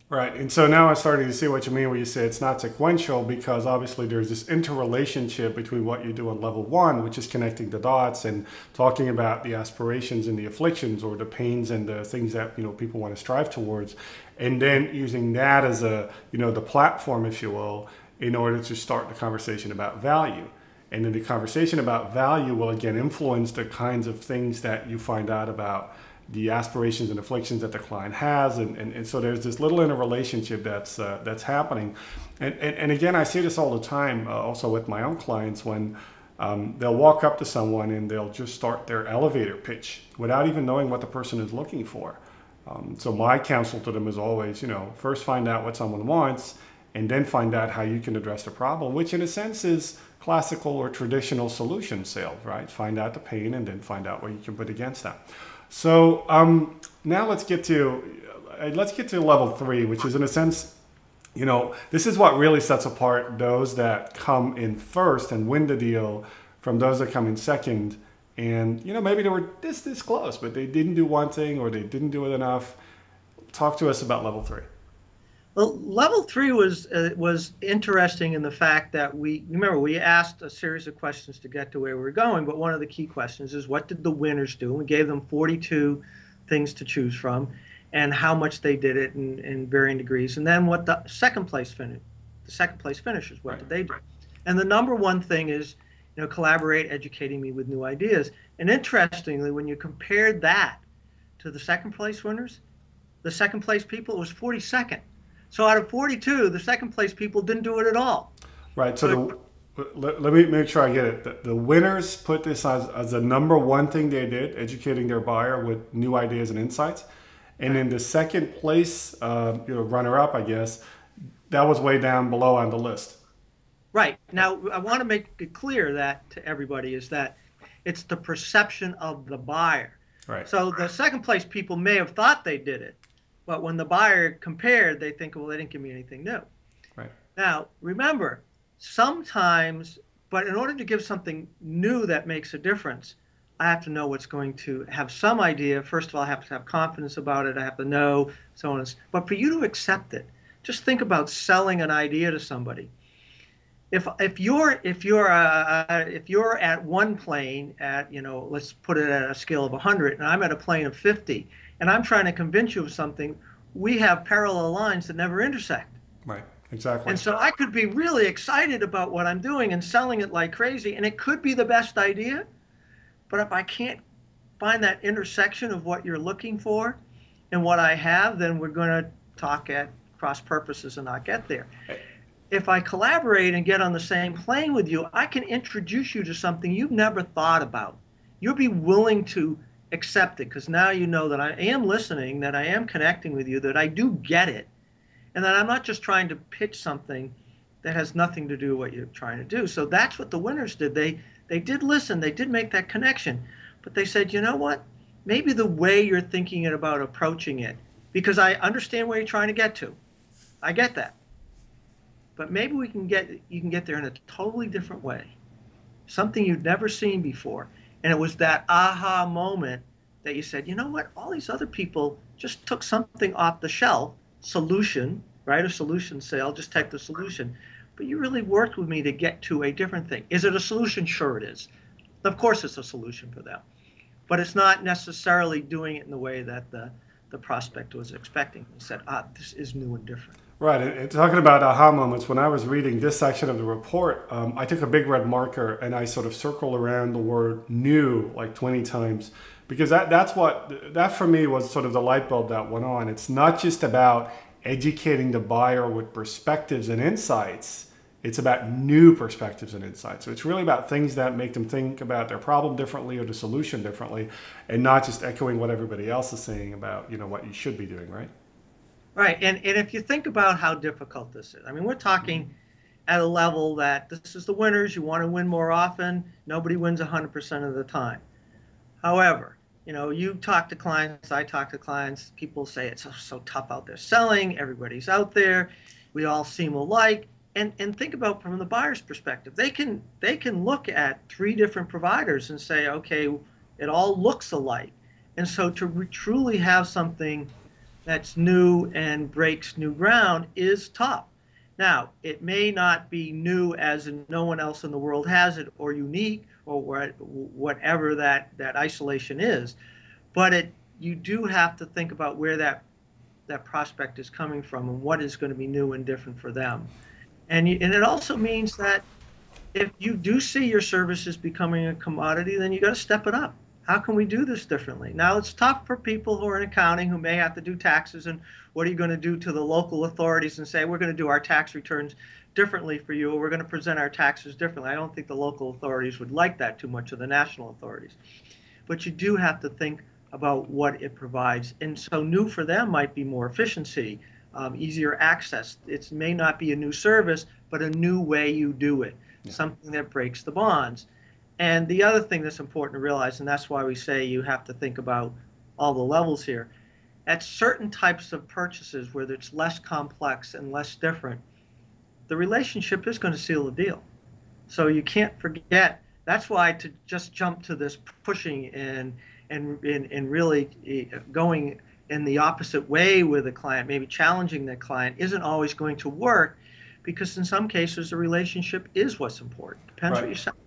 Right. And so now I'm starting to see what you mean when you say it's not sequential, because obviously there's this interrelationship between what you do on level one, which is connecting the dots and talking about the aspirations and the afflictions or the pains and the things that, people want to strive towards. And then using that as the platform, if you will, in order to start the conversation about value. And then the conversation about value will again influence the kinds of things that you find out about the aspirations and afflictions that the client has, and so there's this little interrelationship that's happening, and again I see this all the time, also with my own clients when they'll walk up to someone and they'll just start their elevator pitch without even knowing what the person is looking for. So my counsel to them is always, first find out what someone wants, and then find out how you can address the problem, which in a sense is classical or traditional solution sales, right? Find out the pain and then find out what you can put against that. So now let's get to level three, which is in a sense, this is what really sets apart those that come in first and win the deal from those that come in second. And maybe they were this close, but they didn't do one thing or they didn't do it enough. Talk to us about level three. Well, level three was interesting in the fact that we remember we asked a series of questions to get to where we were going, but one of the key questions is what did the winners do? And we gave them 42 things to choose from, and how much they did it in varying degrees, and then what the second place finishers, what Right. did they do? And the number one thing is, collaborate, educating me with new ideas. And interestingly, when you compared that to the second place winners, the second place people, it was 42nd. So out of 42, the second place people didn't do it at all. Right. So So let me make sure I get it. The winners put this as the number one thing they did, educating their buyer with new ideas and insights. And right, then the second place, runner up, I guess, that was way down below on the list. right. Now I want to make it clear that to everybody is that it's the perception of the buyer. Right. So the second place people may have thought they did it, but when the buyer compared, they think, well, they didn't give me anything new. Right. Now, remember, sometimes, but in order to give something new that makes a difference, I have to know what's going to have some idea. First of all, I have to have confidence about it. I have to know so on. But for you to accept it, just think about selling an idea to somebody. If you're at one plane at, let's put it at a scale of 100, and I'm at a plane of 50, and I'm trying to convince you of something, we have parallel lines that never intersect. Right. Exactly. And so I could be really excited about what I'm doing and selling it like crazy, and it could be the best idea. But if I can't find that intersection of what you're looking for and what I have, then we're going to talk at cross purposes and not get there. If I collaborate and get on the same plane with you, I can introduce you to something you've never thought about. You'll be willing to accept it because now you know that I am listening, that I am connecting with you, that I do get it, and that I'm not just trying to pitch something that has nothing to do with what you're trying to do. So that's what the winners did. They did listen, they did make that connection, but they said, you know what? Maybe the way you're thinking about approaching it, because I understand where you're trying to get to. I get that. But maybe you can get there in a totally different way. Something you've never seen before. And it was that aha moment that you said, you know what? All these other people just took something off the shelf, solution, right? A solution sale, just take the solution. But you really worked with me to get to a different thing. Is it a solution? Sure, it is. Of course, it's a solution for them. But it's not necessarily doing it in the way that the prospect was expecting. He said, this is new and different. Right. And talking about aha moments, when I was reading this section of the report, I took a big red marker and I sort of circled around the word new like 20 times, because that for me was sort of the light bulb that went on. It's not just about educating the buyer with perspectives and insights. It's about new perspectives and insights. So it's really about things that make them think about their problem differently or the solution differently, and not just echoing what everybody else is saying about, what you should be doing, right? Right. And if you think about how difficult this is, I mean, we're talking at a level that this is the winners. You want to win more often. Nobody wins 100% of the time. However, you talk to clients, I talk to clients, people say it's so tough out there selling, everybody's out there, we all seem alike. And think about from the buyer's perspective. They can look at three different providers and say, okay, it all looks alike. And so to truly have something that's new and breaks new ground is tough. Now, it may not be new as in no one else in the world has it or unique or whatever that isolation is, but you do have to think about where that prospect is coming from and what is going to be new and different for them. And it also means that if you do see your services becoming a commodity, then you got to step it up. How can we do this differently? Now, it's tough for people who are in accounting who may have to do taxes. And what are you going to do to the local authorities and say, we're going to do our tax returns differently for you, or we're going to present our taxes differently? I don't think the local authorities would like that too much of the national authorities. But you do have to think about what it provides. And so, new for them might be more efficiency, easier access. It may not be a new service, but a new way you do it, Yeah. something that breaks the bonds. And the other thing that's important to realize, and that's why we say you have to think about all the levels here, at certain types of purchases where it's less complex and less different, the relationship is going to seal the deal. So you can't forget. That's why to just jump to this pushing and really going in the opposite way with a client, maybe challenging the client, isn't always going to work, because in some cases the relationship is what's important. Depends what Right. you're selling.